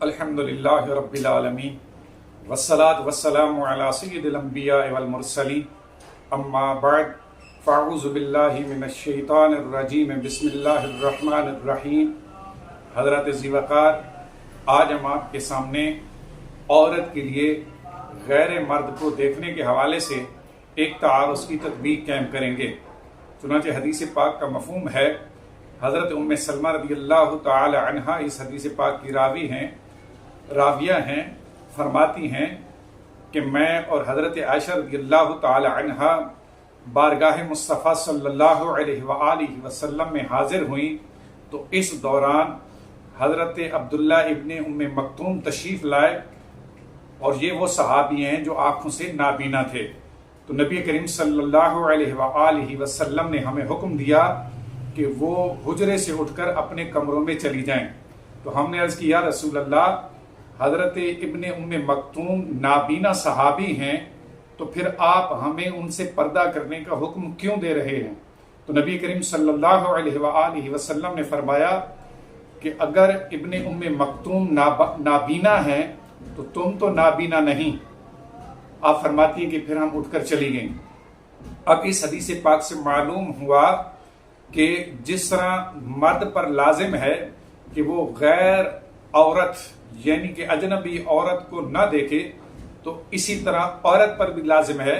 الحمدللہ رب العالمین والصلاة والسلام علی سید الانبیاء والمرسلین اما بعد فاعوذ باللہ من الشیطان الرجیم بسم اللہ الرحمن الرحیم۔ حضرت ذی وقار، آج ہم آپ کے سامنے عورت کے لیے غیر مرد کو دیکھنے کے حوالے سے ایک تعارض کی تطبیق قائم کریں گے۔ چنانچہ حدیث پاک کا مفہوم ہے، حضرت ام سلمہ رضی اللہ تعالی عنہ اس حدیث پاک کی راویہ ہیں، فرماتی ہیں کہ میں اور حضرت عائشہ رضی اللہ تعالی عنہ بارگاہ مصطفیٰ صلی اللہ علیہ وآلہ وسلم میں حاضر ہوئیں تو اس دوران حضرت عبداللہ ابن ام مکتوم تشریف لائے، اور یہ وہ صحابی ہیں جو آنکھوں سے نابینا تھے۔ تو نبی کریم صلی اللہ علیہ وآلہ وسلم نے ہمیں حکم دیا کہ وہ حجرے سے اٹھ کر اپنے کمروں میں چلی جائیں۔ تو ہم نے عرض کیا، یا رسول اللہ، حضرت ابن ام مکتوم نابینا صحابی ہیں، تو پھر آپ ہمیں ان سے پردہ کرنے کا حکم کیوں دے رہے ہیں؟ تو نبی کریم صلی اللہ علیہ وآلہ وسلم نے فرمایا کہ اگر ابن ام مکتوم نابینا ہیں تو تم تو نابینا نہیں۔ آپ فرماتی ہیں کہ پھر ہم اٹھ کر چلی گئیں۔ اب اس حدیث پاک سے معلوم ہوا کہ جس طرح مرد پر لازم ہے کہ وہ غیر عورت یعنی کہ اجنبی عورت کو نہ دیکھے، تو اسی طرح عورت پر بھی لازم ہے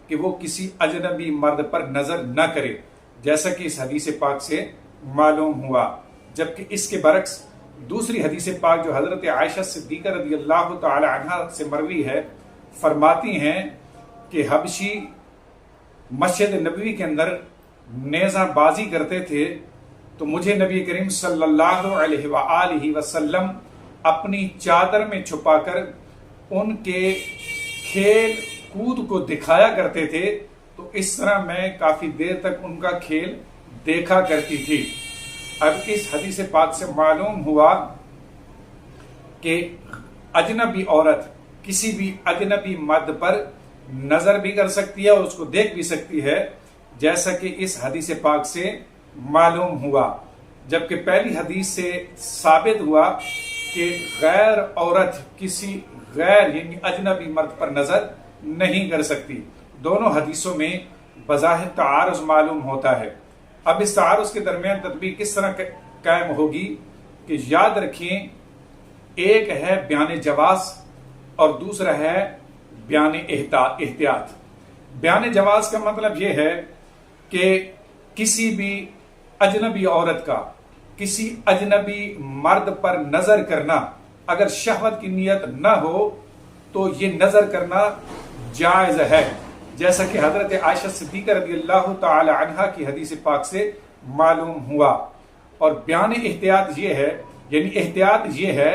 کہ وہ کسی اجنبی مرد پر نظر نہ کرے، جیسا کہ اس حدیث پاک سے معلوم ہوا۔ جبکہ اس کے برعکس دوسری حدیث پاک جو حضرت عائشہ صدیقہ رضی اللہ تعالی عنہ سے مروی ہے، فرماتی ہیں کہ حبشی مسجد نبوی کے اندر نیزہ بازی کرتے تھے، تو مجھے نبی کریم صلی اللہ علیہ وآلہ وسلم اپنی چادر میں چھپا کر ان کے کھیل کود کو دکھایا کرتے تھے، تو اس طرح میں کافی دیر تک ان کا کھیل دیکھا کرتی تھی۔ اب اس حدیث پاک سے معلوم ہوا کہ اجنبی عورت کسی بھی اجنبی مرد پر نظر بھی کر سکتی ہے اور اس کو دیکھ بھی سکتی ہے، جیسا کہ اس حدیث پاک سے معلوم ہوا۔ جبکہ پہلی حدیث سے ثابت ہوا کہ غیر عورت کسی غیر یعنی اجنبی مرد پر نظر نہیں کر سکتی۔ دونوں حدیثوں میں بظاہر تعارض معلوم ہوتا ہے۔ اب اس تعارض کے درمیان تطبیق کس طرح قائم ہوگی کہ یاد رکھیں، ایک ہے بیان جواز اور دوسرا ہے بیان احتیاط۔ بیان جواز کا مطلب یہ ہے کہ کسی بھی اجنبی عورت کا کسی اجنبی مرد پر نظر کرنا، اگر شہوت کی نیت نہ ہو تو یہ نظر کرنا جائز ہے، جیسا کہ حضرت عائشہ صدیقہ رضی اللہ تعالی عنہ کی حدیث پاک سے معلوم ہوا۔ اور بیان احتیاط یہ ہے، یعنی احتیاط یہ ہے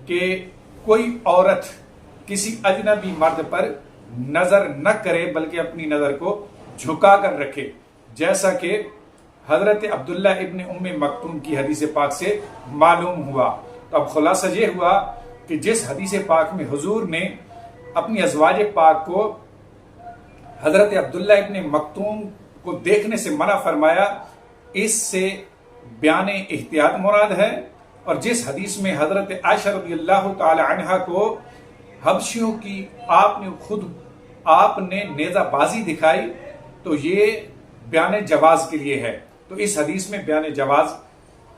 کہ کوئی عورت کسی اجنبی مرد پر نظر نہ کرے بلکہ اپنی نظر کو جھکا کر رکھے، جیسا کہ حضرت عبداللہ ابن ام مکتوم کی حدیث پاک سے معلوم ہوا۔ تو اب خلاصہ یہ ہوا کہ جس حدیث پاک میں حضور نے اپنی ازواج پاک کو حضرت عبداللہ ابن مکتوم کو دیکھنے سے منع فرمایا، اس سے بیان احتیاط مراد ہے۔ اور جس حدیث میں حضرت عائشہ رضی اللہ تعالی عنہ کو حبشیوں کی آپ نے نیزہ بازی دکھائی، تو یہ بیان جواز کے لیے ہے۔ تو اس حدیث میں بیان جواز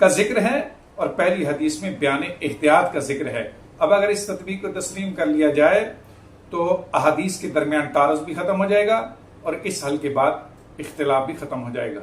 کا ذکر ہے اور پہلی حدیث میں بیان احتیاط کا ذکر ہے۔ اب اگر اس تطبیق کو تسلیم کر لیا جائے تو احادیث کے درمیان تعارض بھی ختم ہو جائے گا اور اس حل کے بعد اختلاف بھی ختم ہو جائے گا۔